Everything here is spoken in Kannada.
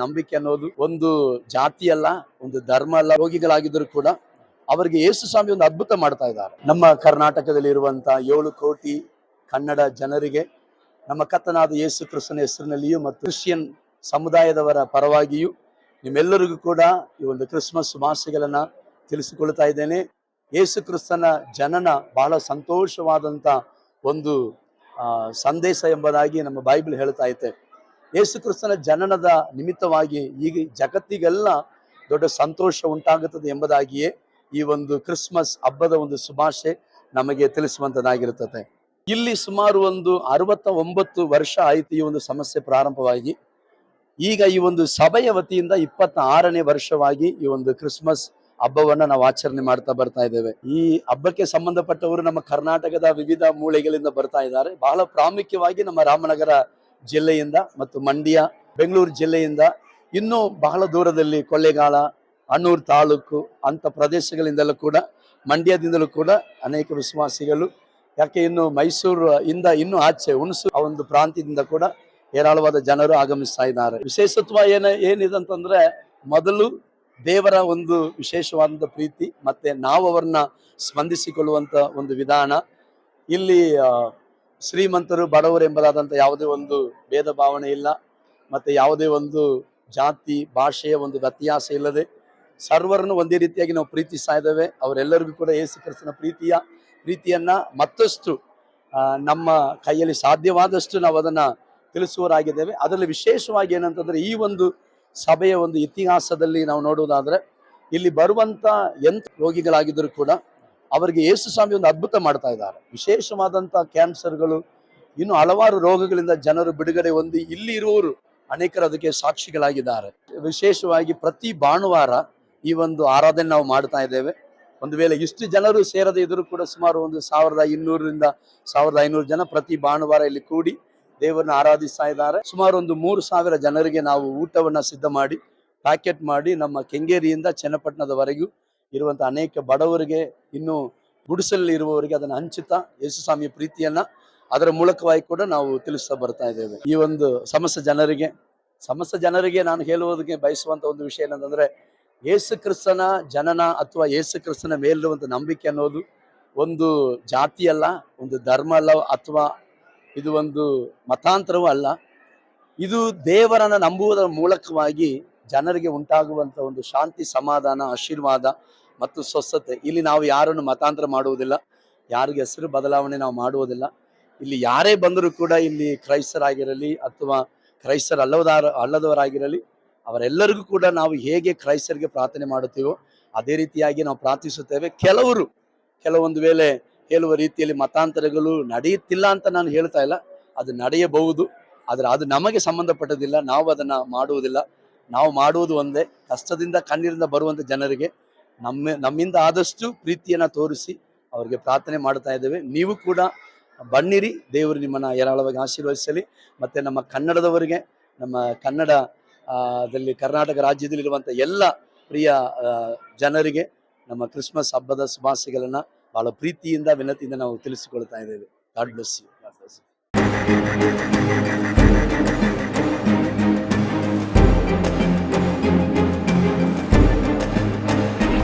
ನಂಬಿಕೆ ಅನ್ನೋದು ಒಂದು ಜಾತಿ ಅಲ್ಲ, ಒಂದು ಧರ್ಮ ಅಲ್ಲ. ರೋಗಿಗಳಾಗಿದ್ದರೂ ಕೂಡ ಅವರಿಗೆ ಯೇಸು ಸ್ವಾಮಿ ಒಂದು ಅದ್ಭುತ ಮಾಡ್ತಾ ಇದ್ದಾರೆ. ನಮ್ಮ ಕರ್ನಾಟಕದಲ್ಲಿ ಇರುವಂತ 7 ಕೋಟಿ ಕನ್ನಡ ಜನರಿಗೆ ನಮ್ಮ ಕರ್ತನಾದ ಯೇಸು ಕ್ರಿಸ್ತನ ಹೆಸರಿನಲ್ಲಿಯೂ ಮತ್ತು ಕ್ರಿಶ್ಚಿಯನ್ ಸಮುದಾಯದವರ ಪರವಾಗಿಯೂ ನಿಮ್ಮೆಲ್ಲರಿಗೂ ಕೂಡ ಈ ಒಂದು ಕ್ರಿಸ್ಮಸ್ ಶುಭಾಶಯಗಳನ್ನ ತಿಳಿಸಿಕೊಳ್ತಾ ಇದ್ದೇನೆ. ಯೇಸು ಕ್ರಿಸ್ತನ ಜನನ ಬಹಳ ಸಂತೋಷವಾದಂತ ಒಂದು ಸಂದೇಶ ಎಂಬುದಾಗಿ ನಮ್ಮ ಬೈಬಲ್ ಹೇಳ್ತಾ ಐತೆ. ಯೇಸು ಕ್ರಿಸ್ತನ ಜನನದ ನಿಮಿತ್ತವಾಗಿ ಈಗ ಜಗತ್ತಿಗೆಲ್ಲ ದೊಡ್ಡ ಸಂತೋಷ ಉಂಟಾಗುತ್ತದೆ ಎಂಬುದಾಗಿಯೇ ಈ ಒಂದು ಕ್ರಿಸ್ಮಸ್ ಹಬ್ಬದ ಒಂದು ಶುಭಾಶಯ ನಮಗೆ ತಿಳಿಸುವಂತದ್ದಾಗಿರುತ್ತದೆ. ಇಲ್ಲಿ ಸುಮಾರು ಒಂದು 69 ವರ್ಷ ಆಯ್ತು ಈ ಒಂದು ಸಮಸ್ಯೆ ಪ್ರಾರಂಭವಾಗಿ. ಈಗ ಈ ಒಂದು ಸಭೆಯ ವತಿಯಿಂದ 26ನೇ ವರ್ಷವಾಗಿ ಈ ಒಂದು ಕ್ರಿಸ್ಮಸ್ ಹಬ್ಬವನ್ನ ನಾವು ಆಚರಣೆ ಮಾಡ್ತಾ ಬರ್ತಾ ಇದ್ದೇವೆ. ಈ ಹಬ್ಬಕ್ಕೆ ಸಂಬಂಧಪಟ್ಟವರು ನಮ್ಮ ಕರ್ನಾಟಕದ ವಿವಿಧ ಮೂಲೆಗಳಿಂದ ಬರ್ತಾ ಇದ್ದಾರೆ. ಬಹಳ ಪ್ರಾಮುಖ್ಯವಾಗಿ ನಮ್ಮ ರಾಮನಗರ ಜಿಲ್ಲೆಯಿಂದ ಮತ್ತು ಮಂಡ್ಯ, ಬೆಂಗಳೂರು ಜಿಲ್ಲೆಯಿಂದ, ಇನ್ನೂ ಬಹಳ ದೂರದಲ್ಲಿ ಕೊಳ್ಳೇಗಾಲ, ಅಣ್ಣೂರು ತಾಲೂಕು ಅಂತ ಪ್ರದೇಶಗಳಿಂದಲೂ ಕೂಡ, ಮಂಡ್ಯದಿಂದಲೂ ಕೂಡ ಅನೇಕ ವಿಶ್ವಾಸಿಗಳು, ಯಾಕೆ ಇನ್ನು ಮೈಸೂರು ಇಂದ ಇನ್ನು ಆಚೆ ಹುಣಸೂರು ಆ ಒಂದು ಪ್ರಾಂತ್ಯದಿಂದ ಕೂಡ ಹೇರಳವಾದ ಜನರು ಆಗಮಿಸ್ತಾ ಇದ್ದಾರೆ. ವಿಶೇಷತ್ವ ಏನಿದೆ ಅಂತಂದ್ರೆ, ಮೊದಲು ದೇವರ ಒಂದು ವಿಶೇಷವಾದಂಥ ಪ್ರೀತಿ ಮತ್ತೆ ನಾವು ಅವ್ರನ್ನ ಸ್ಪಂದಿಸಿಕೊಳ್ಳುವಂತ ಒಂದು ವಿಧಾನ. ಇಲ್ಲಿ ಶ್ರೀಮಂತರು ಬಡವರು ಎಂಬುದಾದಂಥ ಯಾವುದೇ ಒಂದು ಭೇದ ಭಾವನೆ ಇಲ್ಲ, ಮತ್ತೆ ಯಾವುದೇ ಒಂದು ಜಾತಿ ಭಾಷೆಯ ಒಂದು ವ್ಯತ್ಯಾಸ ಇಲ್ಲದೆ ಸರ್ವರನ್ನು ಒಂದೇ ರೀತಿಯಾಗಿ ನಾವು ಪ್ರೀತಿಸ್ತಾ ಇದ್ದೇವೆ. ಅವರೆಲ್ಲರಿಗೂ ಕೂಡ ಯೇಸು ಕ್ರಿಸ್ತನ ಪ್ರೀತಿಯನ್ನ ಮತ್ತಷ್ಟು ನಮ್ಮ ಕೈಯಲ್ಲಿ ಸಾಧ್ಯವಾದಷ್ಟು ನಾವು ಅದನ್ನ ತಿಳಿಸುವರಾಗಿದ್ದೇವೆ. ಅದರಲ್ಲಿ ವಿಶೇಷವಾಗಿ ಏನಂತಂದ್ರೆ, ಈ ಒಂದು ಸಭೆಯ ಒಂದು ಇತಿಹಾಸದಲ್ಲಿ ನಾವು ನೋಡುವುದಾದ್ರೆ, ಇಲ್ಲಿ ಬರುವಂತ ರೋಗಿಗಳಾಗಿದ್ದರೂ ಕೂಡ ಅವರಿಗೆ ಯೇಸು ಸ್ವಾಮಿ ಒಂದು ಅದ್ಭುತ ಮಾಡ್ತಾ ಇದ್ದಾರೆ. ವಿಶೇಷವಾದಂತ ಕ್ಯಾನ್ಸರ್ಗಳು, ಇನ್ನು ಹಲವಾರು ರೋಗಗಳಿಂದ ಜನರು ಬಿಡುಗಡೆ ಹೊಂದಿ ಇಲ್ಲಿ ಇರುವವರು ಅನೇಕರು ಅದಕ್ಕೆ ಸಾಕ್ಷಿಗಳಾಗಿದ್ದಾರೆ. ವಿಶೇಷವಾಗಿ ಪ್ರತಿ ಭಾನುವಾರ ಈ ಒಂದು ಆರಾಧನೆ ನಾವು ಮಾಡ್ತಾ ಇದ್ದೇವೆ. ಒಂದು ವೇಳೆ ಇಷ್ಟು ಜನರು ಸೇರದೇ ಇದ್ರೂ ಕೂಡ ಸುಮಾರು ಒಂದು 1200ರಿಂದ 1500 ಜನ ಪ್ರತಿ ಭಾನುವಾರ ಇಲ್ಲಿ ಕೂಡಿ ದೇವರನ್ನ ಆರಾಧಿಸ್ತಾ ಇದ್ದಾರೆ. ಸುಮಾರು ಒಂದು 3000 ಜನರಿಗೆ ನಾವು ಊಟವನ್ನ ಸಿದ್ಧ ಮಾಡಿ ಪ್ಯಾಕೆಟ್ ಮಾಡಿ ನಮ್ಮ ಕೆಂಗೇರಿಯಿಂದ ಚನ್ನಪಟ್ಟಣದವರೆಗೂ ಇರುವಂತ ಅನೇಕ ಬಡವರಿಗೆ, ಇನ್ನು ಗುಡಿಸಲಲ್ಲಿ ಇರುವವರಿಗೆ ಅದನ್ನು ಹಂಚುತ್ತಾ ಯೇಸು ಸ್ವಾಮಿಯ ಪ್ರೀತಿಯನ್ನ ಅದರ ಮೂಲಕವಾಗಿ ಕೂಡ ನಾವು ತಿಳಿಸ್ತಾ ಬರ್ತಾ ಇದ್ದೇವೆ. ಈ ಒಂದು ಸಮಸ್ತ ಜನರಿಗೆ ನಾನು ಹೇಳುವುದಕ್ಕೆ ಬಯಸುವಂತ ಒಂದು ವಿಷಯ ಏನಂತಂದ್ರೆ, ಯೇಸು ಕ್ರಿಸ್ತನ ಜನನ ಅಥವಾ ಯೇಸು ಕ್ರಿಸ್ತನ ಮೇಲಿರುವಂತ ನಂಬಿಕೆ ಅನ್ನೋದು ಒಂದು ಜಾತಿ ಅಲ್ಲ, ಒಂದು ಧರ್ಮ ಅಲ್ಲ, ಅಥವಾ ಇದು ಒಂದು ಮತಾಂತರವೂ ಅಲ್ಲ. ಇದು ದೇವರನ್ನ ನಂಬುವುದರ ಮೂಲಕವಾಗಿ ಜನರಿಗೆ ಉಂಟಾಗುವಂತ ಒಂದು ಶಾಂತಿ, ಸಮಾಧಾನ, ಆಶೀರ್ವಾದ ಮತ್ತು ಸ್ವಸ್ಥತೆ. ಇಲ್ಲಿ ನಾವು ಯಾರನ್ನು ಮತಾಂತರ ಮಾಡುವುದಿಲ್ಲ, ಯಾರಿಗೆ ಹೆಸರು ಬದಲಾವಣೆ ನಾವು ಮಾಡುವುದಿಲ್ಲ. ಇಲ್ಲಿ ಯಾರೇ ಬಂದರೂ ಕೂಡ ಇಲ್ಲಿ ಕ್ರೈಸ್ತರಾಗಿರಲಿ ಅಥವಾ ಅಲ್ಲದವರಾಗಿರಲಿ, ಅವರೆಲ್ಲರಿಗೂ ಕೂಡ ನಾವು ಹೇಗೆ ಕ್ರೈಸ್ತರಿಗೆ ಪ್ರಾರ್ಥನೆ ಮಾಡುತ್ತೀವೋ ಅದೇ ರೀತಿಯಾಗಿ ನಾವು ಪ್ರಾರ್ಥಿಸುತ್ತೇವೆ. ಕೆಲವೊಂದು ವೇಳೆ ಹೇಳುವ ರೀತಿಯಲ್ಲಿ ಮತಾಂತರಗಳು ನಡೆಯುತ್ತಿಲ್ಲ ಅಂತ ನಾನು ಹೇಳ್ತಾ ಇಲ್ಲ, ಅದು ನಡೆಯಬಹುದು, ಆದರೆ ಅದು ನಮಗೆ ಸಂಬಂಧಪಟ್ಟದಿಲ್ಲ. ನಾವು ಅದನ್ನ ಮಾಡುವುದಿಲ್ಲ. ನಾವು ಮಾಡುವುದು ಒಂದೇ, ಕಷ್ಟದಿಂದ ಕಣ್ಣೀರಿಂದ ಬರುವಂತ ಜನರಿಗೆ ನಮ್ಮಿಂದ ಆದಷ್ಟು ಪ್ರೀತಿಯನ್ನ ತೋರಿಸಿ ಅವರಿಗೆ ಪ್ರಾರ್ಥನೆ ಮಾಡ್ತಾ ಇದ್ದೇವೆ. ನೀವು ಕೂಡ ಬನ್ನಿರಿ, ದೇವರು ನಿಮ್ಮನ್ನ ಹೇರಳವಾಗಿ ಆಶೀರ್ವದಿಸಲಿ. ಮತ್ತೆ ನಮ್ಮ ಕನ್ನಡದವರಿಗೆ, ನಮ್ಮ ಕನ್ನಡದಲ್ಲಿ ಕರ್ನಾಟಕ ರಾಜ್ಯದಲ್ಲಿರುವಂಥ ಎಲ್ಲ ಪ್ರಿಯ ಜನರಿಗೆ ನಮ್ಮ ಕ್ರಿಸ್ಮಸ್ ಹಬ್ಬದ ಶುಭಾಶಯಗಳನ್ನ ಬಹಳ ಪ್ರೀತಿಯಿಂದ, ವಿನತಿಯಿಂದ ನಾವು ತಿಳಿಸಿಕೊಳ್ತಾ ಇದ್ದೇವೆ. God bless you.